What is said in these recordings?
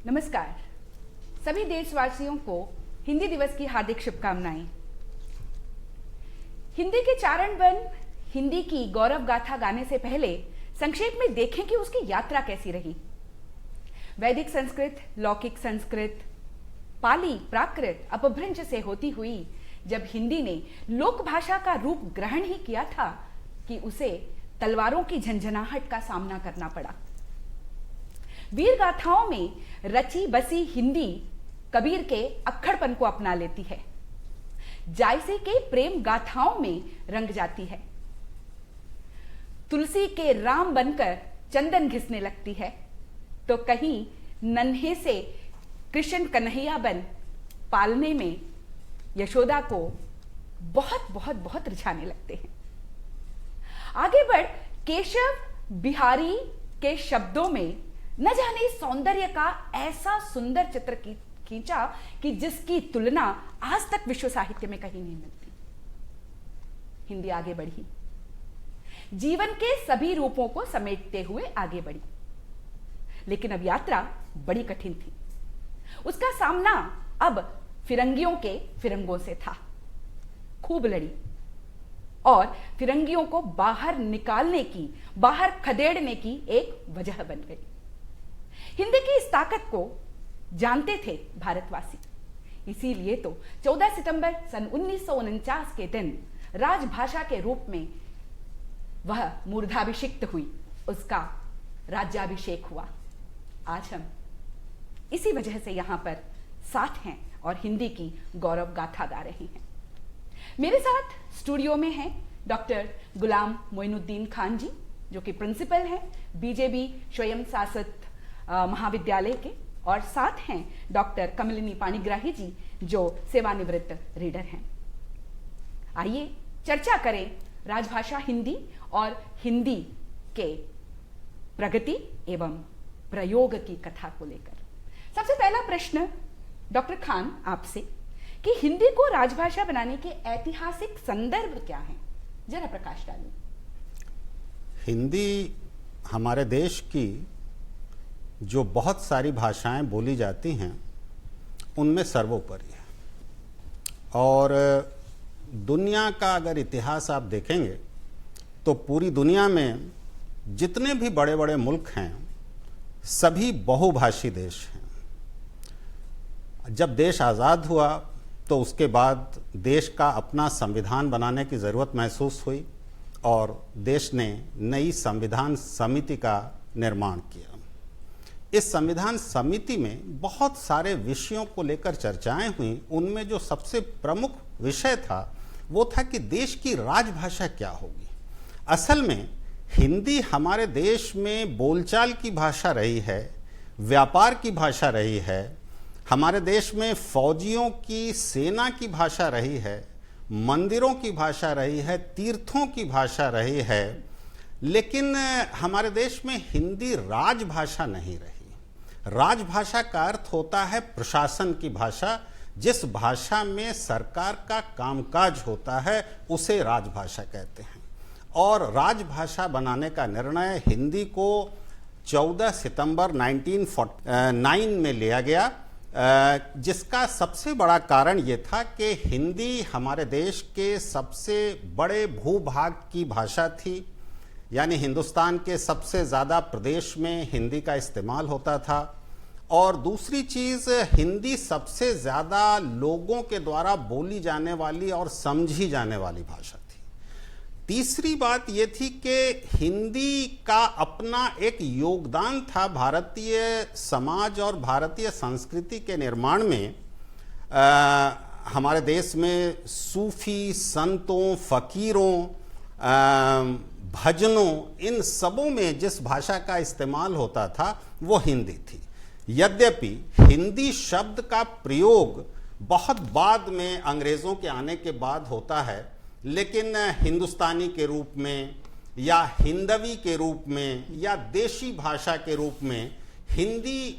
नमस्कार। सभी देशवासियों को हिंदी दिवस की हार्दिक शुभकामनाएं। हिंदी के चारण वन हिंदी की गौरव गाथा गाने से पहले संक्षेप में देखें कि उसकी यात्रा कैसी रही। वैदिक संस्कृत, लौकिक संस्कृत, पाली, प्राकृत, अपभ्रंश से होती हुई जब हिंदी ने लोक भाषा का रूप ग्रहण ही किया था कि उसे तलवारों की झंझनाहट का सामना करना पड़ा। वीर गाथाओं में रची बसी हिंदी कबीर के अक्खड़पन को अपना लेती है, जायसे के प्रेम गाथाओं में रंग जाती है, तुलसी के राम बनकर चंदन घिसने लगती है, तो कहीं नन्हे से कृष्ण कन्हैया बन पालने में यशोदा को बहुत बहुत बहुत रिझाने लगते हैं। आगे बढ़ केशव बिहारी के शब्दों में न जाने सौंदर्य का ऐसा सुंदर चित्र खींचा कि जिसकी तुलना आज तक विश्व साहित्य में कहीं नहीं मिलती। हिंदी आगे बढ़ी, जीवन के सभी रूपों को समेटते हुए आगे बढ़ी, लेकिन अब यात्रा बड़ी कठिन थी। उसका सामना अब फिरंगियों के फिरंगों से था। खूब लड़ी और फिरंगियों को बाहर निकालने की, बाहर खदेड़ने की एक वजह बन गई। हिंदी की इस ताकत को जानते थे भारतवासी, इसीलिए तो 14 सितंबर सन 1949 के दिन राजभाषा के रूप में वह मूर्धाभिषिक्त हुई, उसका राज्याभिषेक हुआ। आज हम इसी वजह से यहां पर साथ हैं और हिंदी की गौरव गाथा गा रहे हैं। मेरे साथ स्टूडियो में हैं डॉक्टर गुलाम मोइनुद्दीन खान जी, जो कि प्रिंसिपल हैं बीजेबी स्वयं शासित महाविद्यालय के, और साथ हैं डॉक्टर कमलिनी पाणिग्राही जी, जो सेवानिवृत्त रीडर हैं। आइए चर्चा करें राजभाषा हिंदी और हिंदी के प्रगति एवं प्रयोग की कथा को लेकर। सबसे पहला प्रश्न डॉक्टर खान आपसे कि हिंदी को राजभाषा बनाने के ऐतिहासिक संदर्भ क्या हैं, जरा प्रकाश डालिए। हिंदी हमारे देश की जो बहुत सारी भाषाएं बोली जाती हैं उनमें सर्वोपरि है, और दुनिया का अगर इतिहास आप देखेंगे तो पूरी दुनिया में जितने भी बड़े बड़े मुल्क हैं सभी बहुभाषी देश हैं। जब देश आज़ाद हुआ तो उसके बाद देश का अपना संविधान बनाने की ज़रूरत महसूस हुई और देश ने नई संविधान समिति का निर्माण किया। इस संविधान समिति में बहुत सारे विषयों को लेकर चर्चाएं हुई। उनमें जो सबसे प्रमुख विषय था वो था कि देश की राजभाषा क्या होगी। असल में हिंदी हमारे देश में बोलचाल की भाषा रही है, व्यापार की भाषा रही है, हमारे देश में फौजियों की सेना की भाषा रही है, मंदिरों की भाषा रही है, तीर्थों की भाषा रही है, लेकिन हमारे देश में हिंदी राजभाषा नहीं रही। राजभाषा का अर्थ होता है प्रशासन की भाषा। जिस भाषा में सरकार का कामकाज होता है उसे राजभाषा कहते हैं, और राजभाषा बनाने का निर्णय हिंदी को 14 सितंबर 1949 में लिया गया, जिसका सबसे बड़ा कारण ये था कि हिंदी हमारे देश के सबसे बड़े भूभाग की भाषा थी, यानी हिंदुस्तान के सबसे ज़्यादा प्रदेश में हिंदी का इस्तेमाल होता था, और दूसरी चीज़ हिंदी सबसे ज़्यादा लोगों के द्वारा बोली जाने वाली और समझी जाने वाली भाषा थी। तीसरी बात ये थी कि हिंदी का अपना एक योगदान था भारतीय समाज और भारतीय संस्कृति के निर्माण में। हमारे देश में सूफी संतों, फकीरों, भजनों, इन सबों में जिस भाषा का इस्तेमाल होता था वो हिंदी थी। यद्यपि हिंदी शब्द का प्रयोग बहुत बाद में अंग्रेज़ों के आने के बाद होता है, लेकिन हिंदुस्तानी के रूप में या हिंदवी के रूप में या देशी भाषा के रूप में हिंदी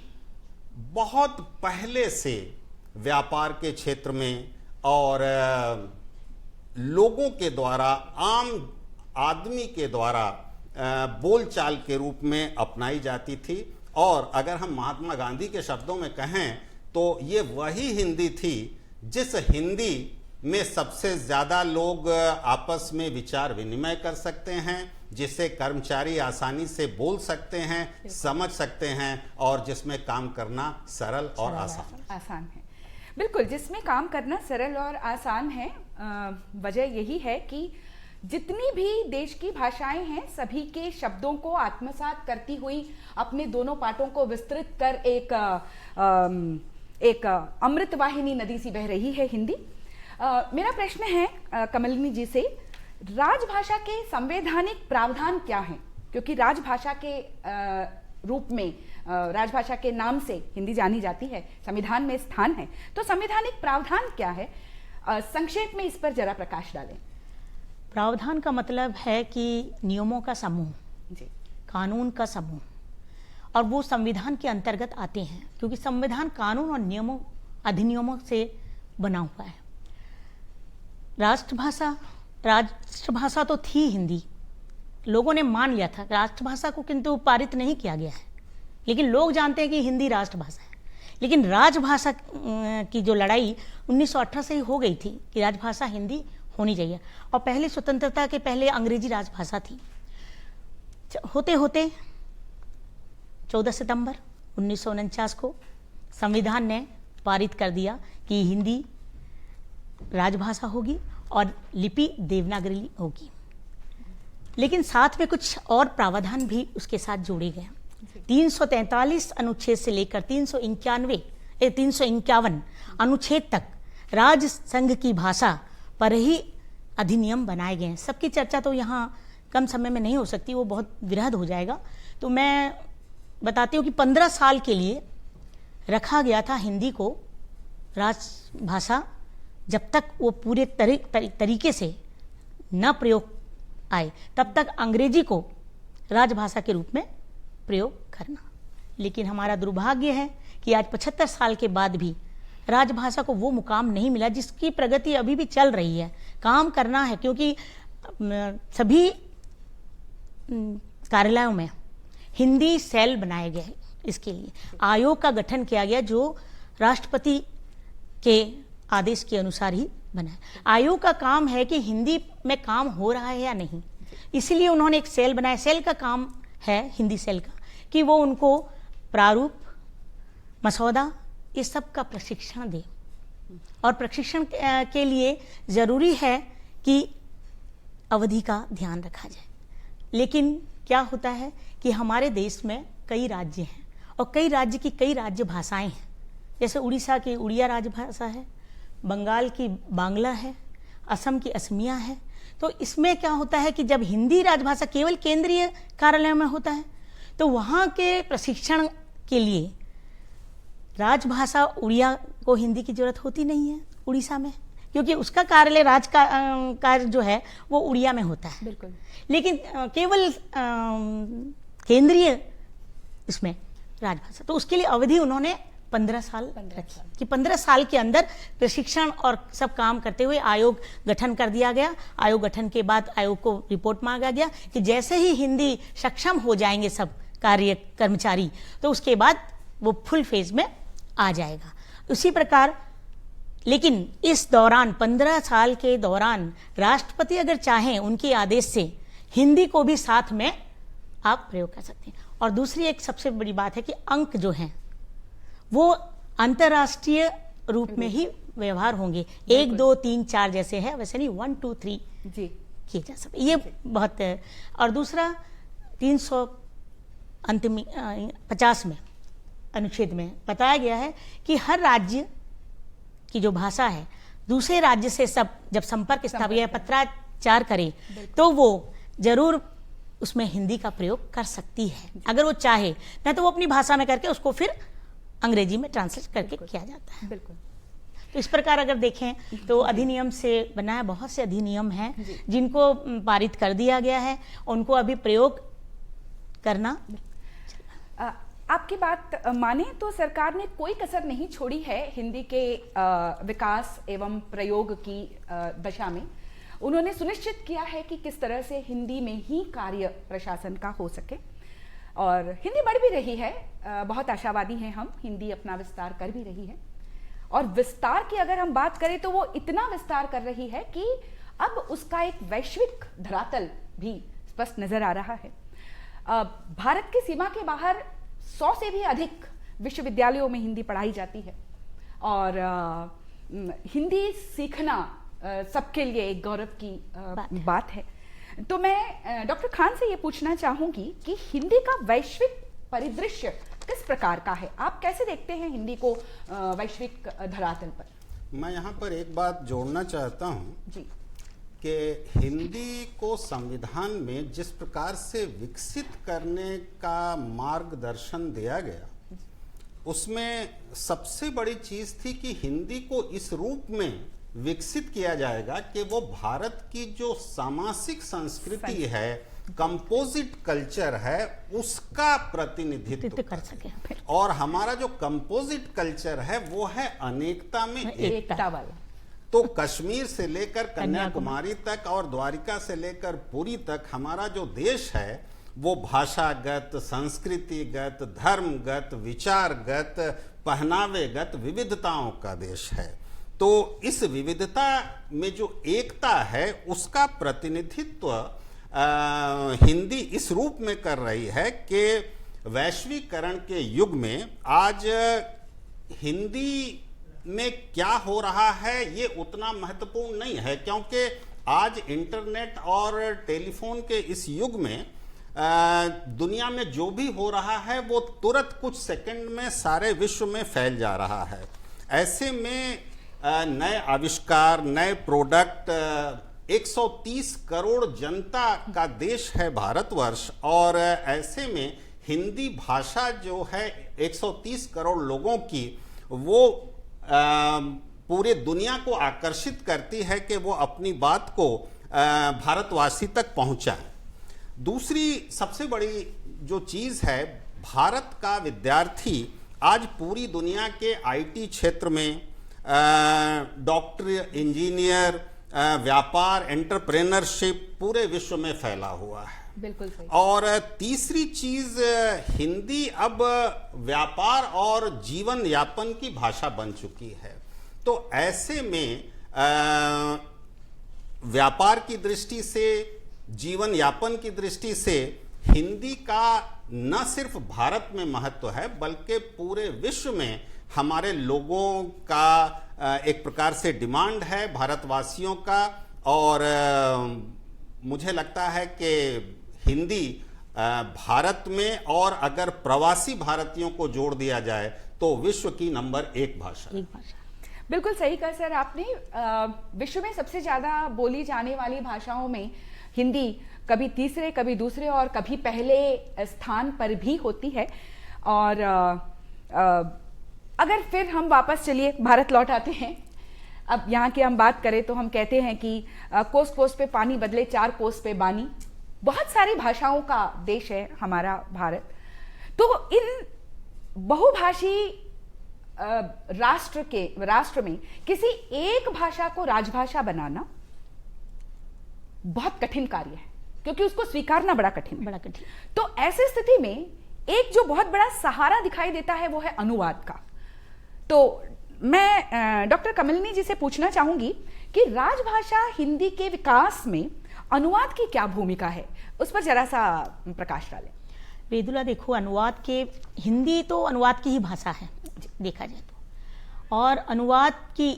बहुत पहले से व्यापार के क्षेत्र में और लोगों के द्वारा, आम आदमी के द्वारा बोलचाल के रूप में अपनाई जाती थी। और अगर हम महात्मा गांधी के शब्दों में कहें तो ये वही हिंदी थी जिस हिंदी में सबसे ज़्यादा लोग आपस में विचार विनिमय कर सकते हैं, जिसे कर्मचारी आसानी से बोल सकते हैं, समझ सकते हैं, और जिसमें काम करना सरल और आसान है। बिल्कुल, जिसमें काम करना सरल और आसान है। वजह यही है कि जितनी भी देश की भाषाएं हैं, सभी के शब्दों को आत्मसात करती हुई अपने दोनों पार्टों को विस्तृत कर एक अमृत वाहिनी नदी सी बह रही है हिंदी। मेरा प्रश्न है कमलिनी जी से, राजभाषा के संवैधानिक प्रावधान क्या हैं? क्योंकि राजभाषा के रूप में, राजभाषा के नाम से हिंदी जानी जाती है, संविधान में स्थान है, तो संवैधानिक प्रावधान क्या है? संक्षेप में इस पर जरा प्रकाश डालें। प्रावधान का मतलब है कि नियमों का समूह, कानून का समूह, और वो संविधान के अंतर्गत आते हैं, क्योंकि संविधान कानून और नियमों, अधिनियमों से बना हुआ है। राष्ट्रभाषा तो थी हिंदी, लोगों ने मान लिया था राष्ट्रभाषा को, किंतु पारित नहीं किया गया है। लेकिन लोग जानते हैं कि हिंदी राष्ट्रभाषा है। लेकिन राजभाषा की जो लड़ाई 1918 से ही हो गई थी कि राजभाषा हिंदी होनी चाहिए, और पहले स्वतंत्रता के पहले अंग्रेजी राजभाषा थी। होते होते 14 सितंबर 1949 को संविधान ने पारित कर दिया कि हिंदी राजभाषा होगी और लिपि देवनागरी होगी। लेकिन साथ में कुछ और प्रावधान भी उसके साथ जोड़े गए। 343 अनुच्छेद से लेकर 351 अनुच्छेद तक राज्य संघ की भाषा पर ही अधिनियम बनाए गए हैं। सबकी चर्चा तो यहाँ कम समय में नहीं हो सकती, वो बहुत वृहद हो जाएगा। तो मैं बताती हूँ कि 15 साल के लिए रखा गया था हिंदी को राजभाषा, जब तक वो पूरे तरीके से न प्रयोग आए तब तक अंग्रेजी को राजभाषा के रूप में प्रयोग करना। लेकिन हमारा दुर्भाग्य है कि आज 75 साल के बाद भी राजभाषा को वो मुकाम नहीं मिला जिसकी प्रगति अभी भी चल रही है। काम करना है, क्योंकि सभी कार्यालयों में हिंदी सेल बनाए गए। इसके लिए आयोग का गठन किया गया जो राष्ट्रपति के आदेश के अनुसार ही बना है। आयोग का काम है कि हिंदी में काम हो रहा है या नहीं, इसलिए उन्होंने एक सेल बनाया। सेल का काम है, हिंदी सेल का, कि वो उनको प्रारूप, मसौदा, इस सब का प्रशिक्षण दे। और प्रशिक्षण के लिए ज़रूरी है कि अवधि का ध्यान रखा जाए। लेकिन क्या होता है कि हमारे देश में कई राज्य हैं और कई राज्य की कई राज्य भाषाएं हैं। जैसे उड़ीसा की उड़िया राजभाषा है, बंगाल की बांग्ला है, असम की असमिया है। तो इसमें क्या होता है कि जब हिंदी राजभाषा केवल केंद्रीय कार्यालय में होता है तो वहाँ के प्रशिक्षण के लिए राजभाषा उड़िया को हिंदी की जरूरत होती नहीं है उड़ीसा में, क्योंकि उसका कार्यालय कार्य जो है वो उड़िया में होता है। बिल्कुल। लेकिन केवल केंद्रीय इसमें राजभाषा, तो उसके लिए अवधि उन्होंने 15 साल रखी कि 15 साल के अंदर प्रशिक्षण और सब काम करते हुए आयोग गठन कर दिया गया। आयोग गठन के बाद आयोग को रिपोर्ट मांगा गया कि जैसे ही हिंदी सक्षम हो जाएंगे सब कार्य कर्मचारी, तो उसके बाद वो फुल फेज में आ जाएगा। उसी प्रकार लेकिन इस दौरान 15 साल के दौरान राष्ट्रपति अगर चाहें उनके आदेश से हिंदी को भी साथ में आप प्रयोग कर सकते हैं। और दूसरी एक सबसे बड़ी बात है कि अंक जो हैं वो अंतर्राष्ट्रीय रूप में ही व्यवहार होंगे। 1 2 3 4 जैसे है वैसे नहीं 1 2 3 जी किए जा सकते, ये बहुत है। और दूसरा 350 में अनुच्छेद में बताया गया है कि हर राज्य की जो भाषा है दूसरे राज्य से सब जब संपर्क स्थापित या पत्राचार करे तो वो जरूर उसमें हिंदी का प्रयोग कर सकती है अगर वो चाहे, नहीं तो वो अपनी भाषा में करके उसको फिर अंग्रेजी में ट्रांसलेट करके किया जाता है। बिल्कुल। तो इस प्रकार अगर देखें तो अधिनियम से बना है, बहुत से अधिनियम हैं जिनको पारित कर दिया गया है, उनको अभी प्रयोग करना। आपकी बात माने तो सरकार ने कोई कसर नहीं छोड़ी है हिंदी के विकास एवं प्रयोग की दशा में। उन्होंने सुनिश्चित किया है कि किस तरह से हिंदी में ही कार्य प्रशासन का हो सके। और हिंदी बढ़ भी रही है, बहुत आशावादी हैं हम, हिंदी अपना विस्तार कर भी रही है। और विस्तार की अगर हम बात करें तो वो इतना विस्तार कर रही है कि अब उसका एक वैश्विक धरातल भी स्पष्ट नजर आ रहा है। भारत की सीमा के बाहर 100 से भी अधिक विश्वविद्यालयों में हिंदी पढ़ाई जाती है और हिंदी सीखना सबके लिए एक गौरव की बात है। तो मैं डॉक्टर खान से ये पूछना चाहूंगी कि हिंदी का वैश्विक परिदृश्य किस प्रकार का है? आप कैसे देखते हैं हिंदी को वैश्विक धरातल पर? मैं यहाँ पर एक बात जोड़ना चाहता हूँ जी कि हिंदी को संविधान में जिस प्रकार से विकसित करने का मार्गदर्शन दिया गया, उसमें सबसे बड़ी चीज थी कि हिंदी को इस रूप में विकसित किया जाएगा कि वो भारत की जो सामासिक संस्कृति है, कंपोजिट कल्चर है, उसका प्रतिनिधित्व कर सके। और हमारा जो कंपोजिट कल्चर है वो है अनेकता में एकता वाला। तो कश्मीर से लेकर कन्याकुमारी तक और द्वारिका से लेकर पुरी तक हमारा जो देश है वो भाषागत, संस्कृतिगत, धर्मगत, विचारगत, पहनावेगत विविधताओं का देश है। तो इस विविधता में जो एकता है उसका प्रतिनिधित्व हिंदी इस रूप में कर रही है कि वैश्वीकरण के युग में आज हिंदी में क्या हो रहा है ये उतना महत्वपूर्ण नहीं है, क्योंकि आज इंटरनेट और टेलीफोन के इस युग में दुनिया में जो भी हो रहा है वो तुरंत कुछ सेकंड में सारे विश्व में फैल जा रहा है। ऐसे में नए आविष्कार, नए प्रोडक्ट, 130 करोड़ जनता का देश है भारतवर्ष, और ऐसे में हिंदी भाषा जो है 130 करोड़ लोगों की, वो पूरे दुनिया को आकर्षित करती है कि वो अपनी बात को भारतवासी तक पहुंचाएं। दूसरी सबसे बड़ी जो चीज़ है, भारत का विद्यार्थी आज पूरी दुनिया के आईटी क्षेत्र में डॉक्टर, इंजीनियर, व्यापार, एंटरप्रेन्योरशिप पूरे विश्व में फैला हुआ है। बिल्कुल सही। और तीसरी चीज, हिंदी अब व्यापार और जीवन यापन की भाषा बन चुकी है। तो ऐसे में व्यापार की दृष्टि से, जीवन यापन की दृष्टि से हिंदी का न सिर्फ भारत में महत्व है बल्कि पूरे विश्व में हमारे लोगों का एक प्रकार से डिमांड है, भारतवासियों का। और मुझे लगता है कि हिंदी भारत में, और अगर प्रवासी भारतीयों को जोड़ दिया जाए तो विश्व की नंबर 1 भाषा। बिल्कुल सही कहा सर आपने। विश्व में सबसे ज्यादा बोली जाने वाली भाषाओं में हिंदी कभी तीसरे, कभी दूसरे और कभी पहले स्थान पर भी होती है। और अगर फिर हम वापस चलिए भारत लौट आते हैं, अब यहाँ की हम बात करें तो हम कहते हैं कि कोस कोस पे पानी बदले 4 कोस पे बानी। बहुत सारी भाषाओं का देश है हमारा भारत। तो इन बहुभाषी राष्ट्र में किसी एक भाषा को राजभाषा बनाना बहुत कठिन कार्य है, क्योंकि उसको स्वीकारना बड़ा कठिन है। तो ऐसी स्थिति में एक जो बहुत बड़ा सहारा दिखाई देता है वो है अनुवाद का। तो मैं डॉक्टर कमलिनी जी से पूछना चाहूंगी कि राजभाषा हिंदी के विकास में अनुवाद की क्या भूमिका है, उस पर जरा सा प्रकाश डालें। वेदुला, देखो, अनुवाद के, हिंदी तो अनुवाद की ही भाषा है देखा जाए तो, और अनुवाद की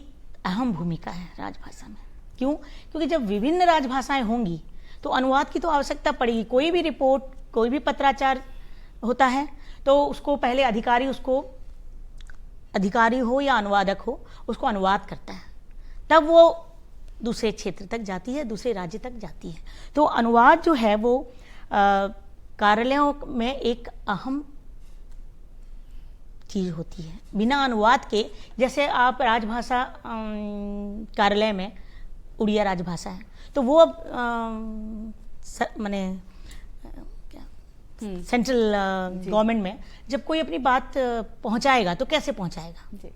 अहम भूमिका है राजभाषा में। क्यों? क्योंकि जब विभिन्न राजभाषाएं होंगी तो अनुवाद की तो आवश्यकता पड़ेगी। कोई भी रिपोर्ट, कोई भी पत्राचार होता है तो उसको पहले अधिकारी हो या अनुवादक हो, उसको अनुवाद करता है, तब वो दूसरे क्षेत्र तक जाती है, दूसरे राज्य तक जाती है। तो अनुवाद जो है वो कार्यालयों में एक अहम चीज होती है। बिना अनुवाद के, जैसे आप राजभाषा कार्यालय में उड़िया राजभाषा है, तो वो अब माने सेंट्रल गवर्नमेंट में जब कोई अपनी बात पहुंचाएगा तो कैसे पहुंचाएगा?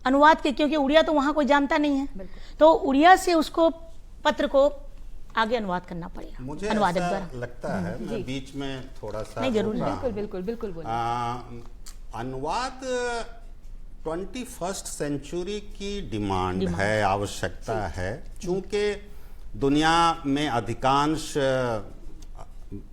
अनुवाद के, क्योंकि उड़िया तो वहां कोई जानता नहीं है। तो उड़िया से उसको पत्र को आगे अनुवाद करना पड़ेगा मुझे अनुवादक ऐसा द्वारा। लगता है, मैं बीच में थोड़ा सा नहीं, जरूर, रोक रहा बिल्कुल हूं। बिल्कुल बिल्कुल बोलिए। अनुवाद 21st सेंचुरी की डिमांड है, आवश्यकता है, चूंकि दुनिया में अधिकांश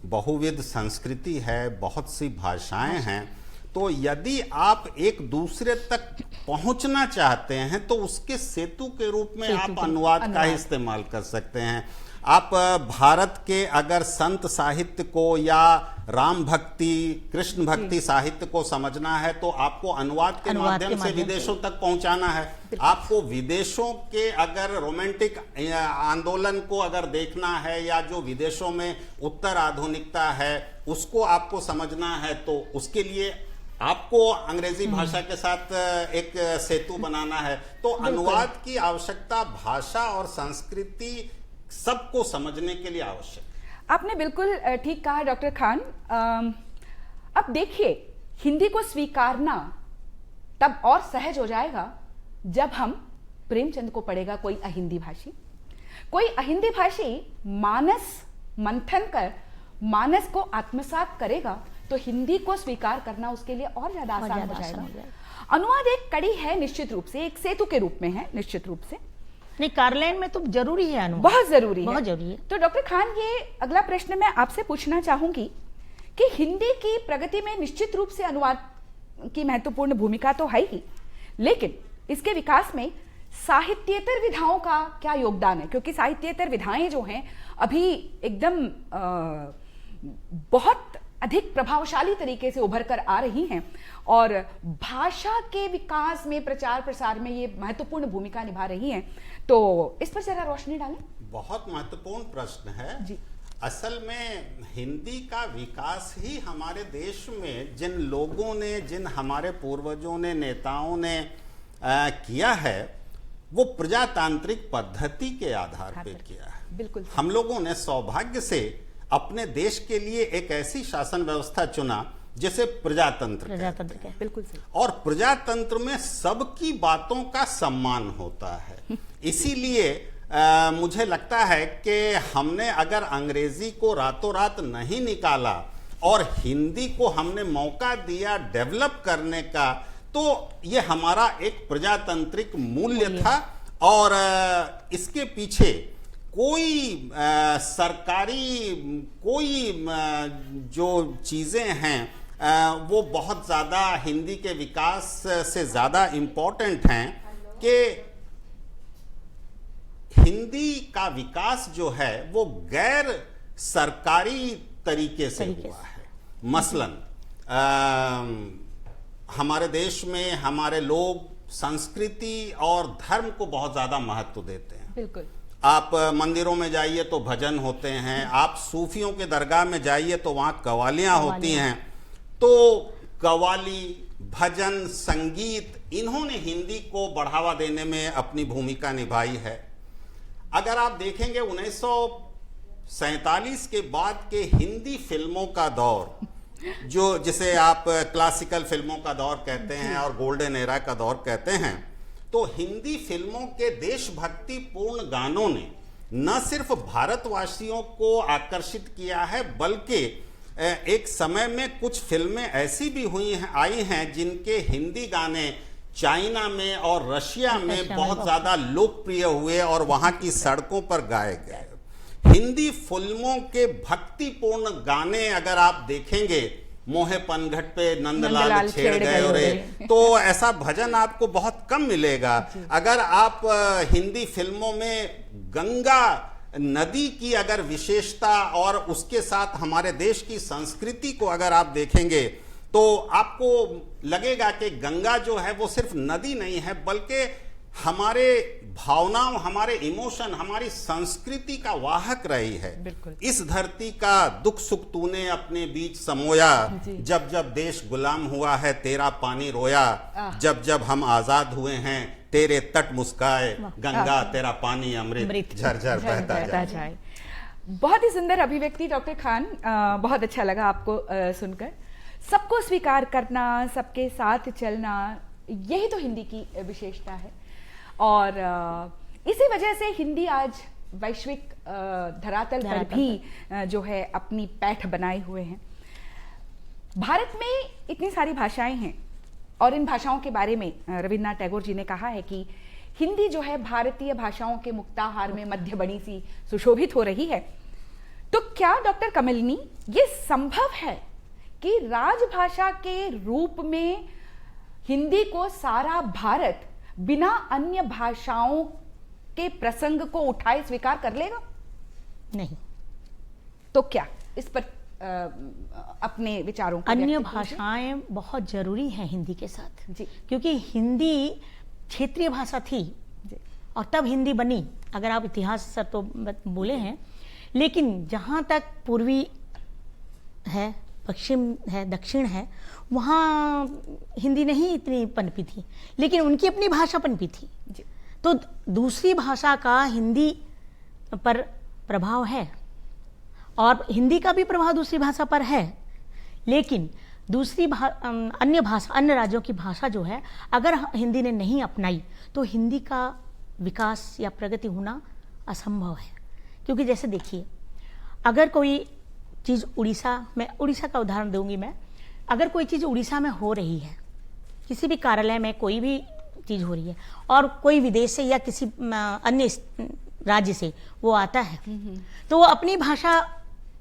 बहुविध संस्कृति है, बहुत सी भाषाएं हैं, तो यदि आप एक दूसरे तक पहुंचना चाहते हैं तो उसके सेतु के रूप में आप अनुवाद का ही इस्तेमाल कर सकते हैं। आप भारत के अगर संत साहित्य को या राम भक्ति, कृष्ण भक्ति साहित्य को समझना है तो आपको अनुवाद के माध्यम से विदेशों तक पहुंचाना है। आपको विदेशों के अगर रोमांटिक आंदोलन को अगर देखना है या जो विदेशों में उत्तर आधुनिकता है उसको आपको समझना है तो उसके लिए आपको अंग्रेजी भाषा के साथ एक सेतु बनाना है। तो अनुवाद की आवश्यकता भाषा और संस्कृति सबको समझने के लिए आवश्यक है। आपने बिल्कुल ठीक कहा डॉक्टर खान। अब देखिए, हिंदी को स्वीकारना तब और सहज हो जाएगा जब हम प्रेमचंद को पढ़ेगा कोई अहिंदी भाषी। कोई अहिंदी भाषी मानस मंथन कर मानस को आत्मसात करेगा तो हिंदी को स्वीकार करना उसके लिए और ज्यादा आसान हो जाएगा। अनुवाद एक कड़ी है, निश्चित रूप से एक सेतु के रूप में है, निश्चित रूप से। नहीं, कार्यालय में तो जरूरी है अनुवाद, बहुत जरूरी बहुत जरूरी है। तो डॉक्टर खान, ये अगला प्रश्न मैं आपसे पूछना चाहूंगी कि हिंदी की प्रगति में निश्चित रूप से अनुवाद की महत्वपूर्ण भूमिका तो है ही, लेकिन इसके विकास में साहित्येतर विधाओं का क्या योगदान है? क्योंकि साहित्येतर विधाएं जो हैं अभी एकदम बहुत अधिक प्रभावशाली तरीके से उभर कर आ रही हैं और भाषा के विकास में, प्रचार प्रसार में ये महत्वपूर्ण भूमिका निभा रही हैं। तो इस पर जरा रोशनी डालें। बहुत महत्वपूर्ण प्रश्न है जी। असल में हिंदी का विकास ही हमारे देश में जिन लोगों ने, जिन हमारे पूर्वजों ने, नेताओं ने किया है वो प्रजातांत्रिक पद्धति के आधार पर किया है। बिल्कुल। हम लोगों ने सौभाग्य से अपने देश के लिए एक ऐसी शासन व्यवस्था चुना जिसे प्रजातंत्र कहते हैं। बिल्कुल सही। और प्रजातंत्र में सबकी बातों का सम्मान होता है। इसीलिए मुझे लगता है कि हमने अगर अंग्रेजी को रातों रात नहीं निकाला और हिंदी को हमने मौका दिया डेवलप करने का, तो ये हमारा एक प्रजातांत्रिक मूल्य था। और इसके पीछे कोई सरकारी कोई जो चीज़ें हैं वो बहुत ज़्यादा हिंदी के विकास से ज़्यादा इम्पोर्टेंट हैं कि हिंदी का विकास जो है वो गैर सरकारी तरीके से हुआ है। मसलन हमारे देश में हमारे लोग संस्कृति और धर्म को बहुत ज़्यादा महत्व देते हैं। बिल्कुल। आप मंदिरों में जाइए तो भजन होते हैं, आप सूफियों के दरगाह में जाइए तो वहाँ कवालियाँ होती हैं। तो कवाली, भजन, संगीत, इन्होंने हिंदी को बढ़ावा देने में अपनी भूमिका निभाई है। अगर आप देखेंगे 1947 के बाद के हिंदी फिल्मों का दौर, जो जिसे आप क्लासिकल फिल्मों का दौर कहते हैं और गोल्डन एरा का दौर कहते हैं, तो हिंदी फिल्मों के देशभक्ति पूर्ण गानों ने न सिर्फ भारतवासियों को आकर्षित किया है, बल्कि एक समय में कुछ फिल्में ऐसी भी आई हैं जिनके हिंदी गाने चाइना में और रशिया में बहुत ज्यादा लोकप्रिय हुए और वहां की सड़कों पर गाए गए। हिंदी फिल्मों के भक्तिपूर्ण गाने अगर आप देखेंगे, मोहे पनघट पे नंदलाल छेड़ गए रे, तो ऐसा भजन आपको बहुत कम मिलेगा। अगर आप हिंदी फिल्मों में गंगा नदी की अगर विशेषता और उसके साथ हमारे देश की संस्कृति को अगर आप देखेंगे तो आपको लगेगा कि गंगा जो है वो सिर्फ नदी नहीं है, बल्कि हमारे भावनाओं, हमारे इमोशन, हमारी संस्कृति का वाहक रही है। इस धरती का दुख सुख तूने अपने बीच समोया, जब जब देश गुलाम हुआ है तेरा पानी रोया, जब जब हम आजाद हुए हैं तेरे तट मुस्काए, गंगा तेरा पानी अमृत झरझर बहता जाए। बहुत ही सुंदर अभिव्यक्ति डॉक्टर खान, बहुत अच्छा लगा आपको सुनकर। सबको स्वीकार करना, सबके साथ चलना, यही तो हिंदी की विशेषता है। और इसी वजह से हिंदी आज वैश्विक धरातल पर भी जो है अपनी पैठ बनाए हुए हैं। भारत में इतनी सारी भाषाएं हैं और इन भाषाओं के बारे में रविन्द्रनाथ टैगोर जी ने कहा है कि हिंदी जो है भारतीय भाषाओं के मुक्ताहार में मध्य बनी सी सुशोभित हो रही है। तो क्या डॉक्टर कमलिनी ये संभव है कि राजभाषा के रूप में हिंदी को सारा भारत बिना अन्य भाषाओं के प्रसंग को उठाए स्वीकार कर लेगा? नहीं। तो क्या इस पर अपने विचारों को अन्य भाषाएं बहुत जरूरी हैं हिंदी के साथ जी, क्योंकि हिंदी क्षेत्रीय भाषा थी जी। और तब हिंदी बनी, अगर आप इतिहास से तो बोले हैं, लेकिन जहाँ तक पूर्वी है, पश्चिम है, दक्षिण है, वहाँ हिंदी नहीं इतनी पनपी थी, लेकिन उनकी अपनी भाषा पनपी थी जी। तो दूसरी भाषा का हिंदी पर प्रभाव है और हिंदी का भी प्रभाव दूसरी भाषा पर है, लेकिन दूसरी अन्य राज्यों की भाषा जो है अगर हिंदी ने नहीं अपनाई तो हिंदी का विकास या प्रगति होना असंभव है। क्योंकि जैसे देखिए, अगर कोई चीज़ उड़ीसा का उदाहरण दूंगी मैं, अगर कोई चीज़ उड़ीसा में हो रही है, किसी भी कार्यालय में कोई भी चीज़ हो रही है और कोई विदेश से या किसी अन्य राज्य से वो आता है तो वो अपनी भाषा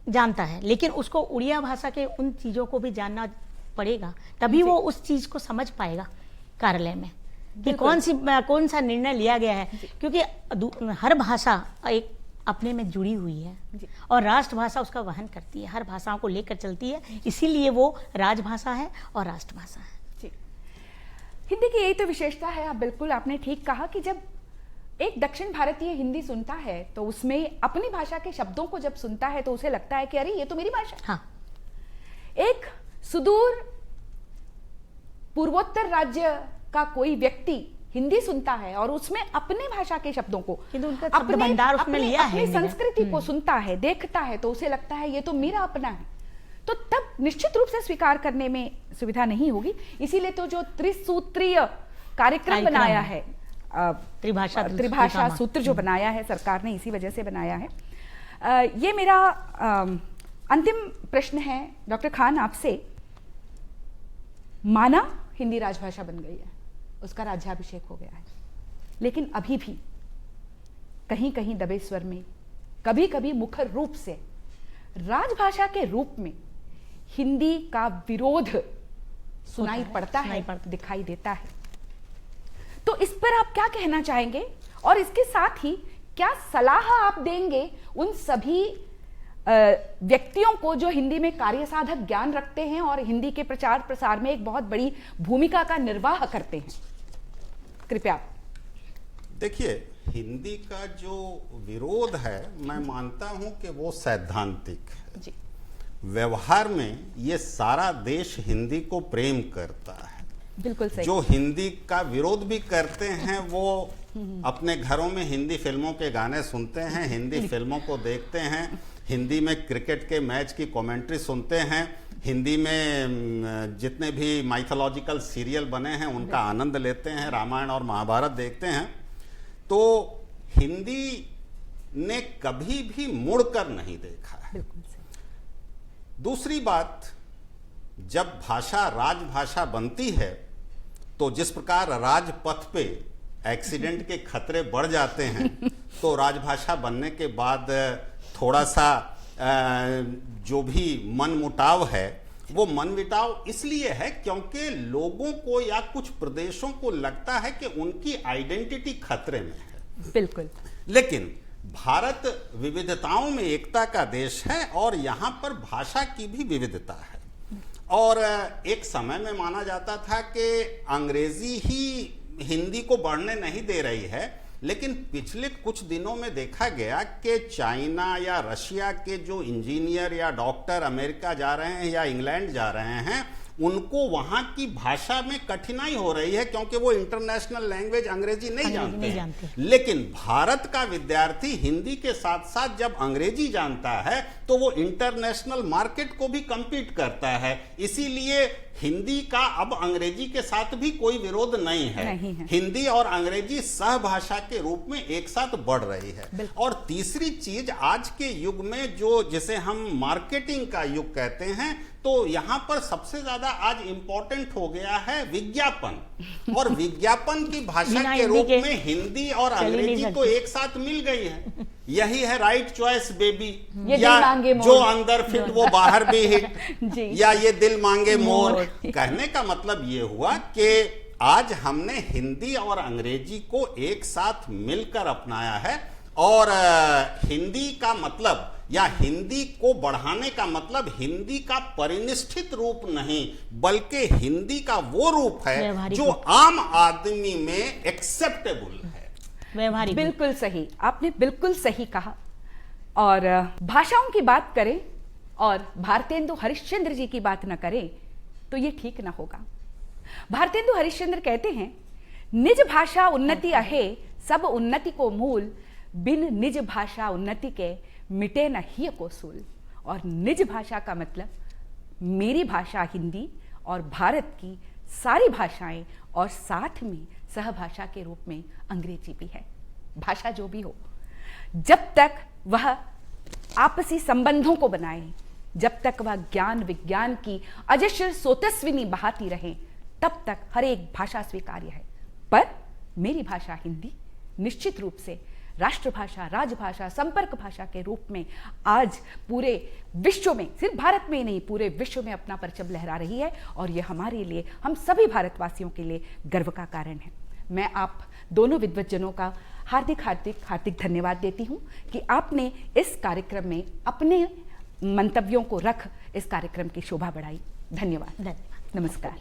जानता है, लेकिन उसको उड़िया भाषा के उन चीज़ों को भी जानना पड़ेगा, तभी वो उस चीज़ को समझ पाएगा कार्यालय में कि कौन सा निर्णय लिया गया है। क्योंकि हर भाषा एक अपने में जुड़ी हुई है और राष्ट्रभाषा उसका वहन करती है, हर भाषाओं को लेकर चलती है, इसीलिए वो राजभाषा है और राष्ट्रभाषा है। जी, हिंदी की यही तो विशेषता है। आप बिल्कुल आपने ठीक कहा कि जब एक दक्षिण भारतीय हिंदी सुनता है तो उसमें अपनी भाषा के शब्दों को जब सुनता है तो उसे लगता है कि अरे ये तो मेरी भाषा है। हाँ। एक सुदूर पूर्वोत्तर राज्य का कोई व्यक्ति हिंदी सुनता है और उसमें अपने भाषा के शब्दों को, अपनी संस्कृति को सुनता है, देखता है, तो उसे लगता है ये तो मेरा अपना है। तो तब निश्चित रूप से स्वीकार करने में सुविधा नहीं होगी। इसीलिए तो जो त्रिसूत्रीय कार्यक्रम बनाया है, त्रिभाषा सूत्र जो बनाया है सरकार ने, इसी वजह से बनाया है। ये मेरा अंतिम प्रश्न है डॉक्टर खान आपसे। माना हिंदी राजभाषा बन गई है, उसका राज्याभिषेक हो गया है, लेकिन अभी भी कहीं कहीं दबे स्वर में, कभी कभी मुखर रूप से राजभाषा के रूप में हिंदी का विरोध सुनाई पड़ता है, दिखाई देता है। तो इस पर आप क्या कहना चाहेंगे और इसके साथ ही क्या सलाह आप देंगे उन सभी व्यक्तियों को जो हिंदी में कार्य साधक ज्ञान रखते हैं और हिंदी के प्रचार प्रसार में एक बहुत बड़ी भूमिका का निर्वाह करते हैं? कृपया। देखिए, हिंदी का जो विरोध है मैं मानता हूं कि वो सैद्धांतिक है जी। व्यवहार में ये सारा देश हिंदी को प्रेम करता है। बिल्कुल सही। जो हिंदी का विरोध भी करते हैं वो अपने घरों में हिंदी फिल्मों के गाने सुनते हैं, हिंदी फिल्मों को देखते हैं, हिंदी में क्रिकेट के मैच की कमेंट्री सुनते हैं, हिंदी में जितने भी माइथोलॉजिकल सीरियल बने हैं उनका आनंद लेते हैं, रामायण और महाभारत देखते हैं। तो हिंदी ने कभी भी मुड़कर नहीं देखा है। दूसरी बात, जब भाषा राजभाषा बनती है तो जिस प्रकार राजपथ पे एक्सीडेंट के खतरे बढ़ जाते हैं तो राजभाषा बनने के बाद थोड़ा सा जो भी मनमुटाव है वो मनमुटाव इसलिए है क्योंकि लोगों को या कुछ प्रदेशों को लगता है कि उनकी आइडेंटिटी खतरे में है। बिल्कुल। लेकिन भारत विविधताओं में एकता का देश है और यहाँ पर भाषा की भी विविधता है। और एक समय में माना जाता था कि अंग्रेजी ही हिंदी को बढ़ने नहीं दे रही है, लेकिन पिछले कुछ दिनों में देखा गया कि चाइना या रशिया के जो इंजीनियर या डॉक्टर अमेरिका जा रहे हैं या इंग्लैंड जा रहे हैं उनको वहां की भाषा में कठिनाई हो रही है, क्योंकि वो इंटरनेशनल लैंग्वेज अंग्रेजी नहीं जानते हैं। लेकिन भारत का विद्यार्थी हिंदी के साथ साथ जब अंग्रेजी जानता है तो वो इंटरनेशनल मार्केट को भी कम्पीट करता है। इसीलिए हिंदी का अब अंग्रेजी के साथ भी कोई विरोध नहीं है, हिंदी और अंग्रेजी सहभाषा के रूप में एक साथ बढ़ रही है। और तीसरी चीज, आज के युग में जो जिसे हम मार्केटिंग का युग कहते हैं, तो यहां पर सबसे ज्यादा आज इंपॉर्टेंट हो गया है विज्ञापन। और विज्ञापन की भाषा के रूप में हिंदी और अंग्रेजी तो एक साथ मिल गई है। यही है राइट चॉइस बेबी, या जो अंदर फिट वो बाहर भी हिट, या ये दिल मांगे मोर। कहने का मतलब ये हुआ कि आज हमने हिंदी और अंग्रेजी को एक साथ मिलकर अपनाया है। और हिंदी का मतलब या हिंदी को बढ़ाने का मतलब हिंदी का परिनिष्ठित रूप नहीं, बल्कि हिंदी का वो रूप है जो आम आदमी में एक्सेप्टेबल है। व्यवहारिक। बिल्कुल सही, आपने बिल्कुल सही कहा। और भाषाओं की बात करें और भारतेंदु हरिश्चंद्र जी की बात न करें तो ये ठीक ना होगा। भारतेंदु हरिश्चंद्र कहते हैं, निज भाषा उन्नति अहे सब उन्नति को मूल, बिन निज भाषा उन्नति के मिटे न ही को सूल। और निज भाषा का मतलब मेरी भाषा हिंदी और भारत की सारी भाषाएं, और साथ में सहभाषा के रूप में अंग्रेजी भी है। भाषा जो भी हो, जब तक वह आपसी संबंधों को बनाए, जब तक वह ज्ञान विज्ञान की अजस्र सोतस्विनी बहाती रहे, तब तक हर एक भाषा स्वीकार्य है। पर मेरी भाषा हिंदी निश्चित रूप से राष्ट्रभाषा, राजभाषा, संपर्क भाषा के रूप में आज पूरे विश्व में, सिर्फ भारत में ही नहीं पूरे विश्व में अपना परचम लहरा रही है। और यह हमारे लिए, हम सभी भारतवासियों के लिए गर्व का कारण है। मैं आप दोनों विद्वज्जनों का हार्दिक हार्दिक हार्दिक धन्यवाद देती हूँ कि आपने इस कार्यक्रम में अपने मंतव्यों को रख इस कार्यक्रम की शोभा बढ़ाई। धन्यवाद। नमस्कार।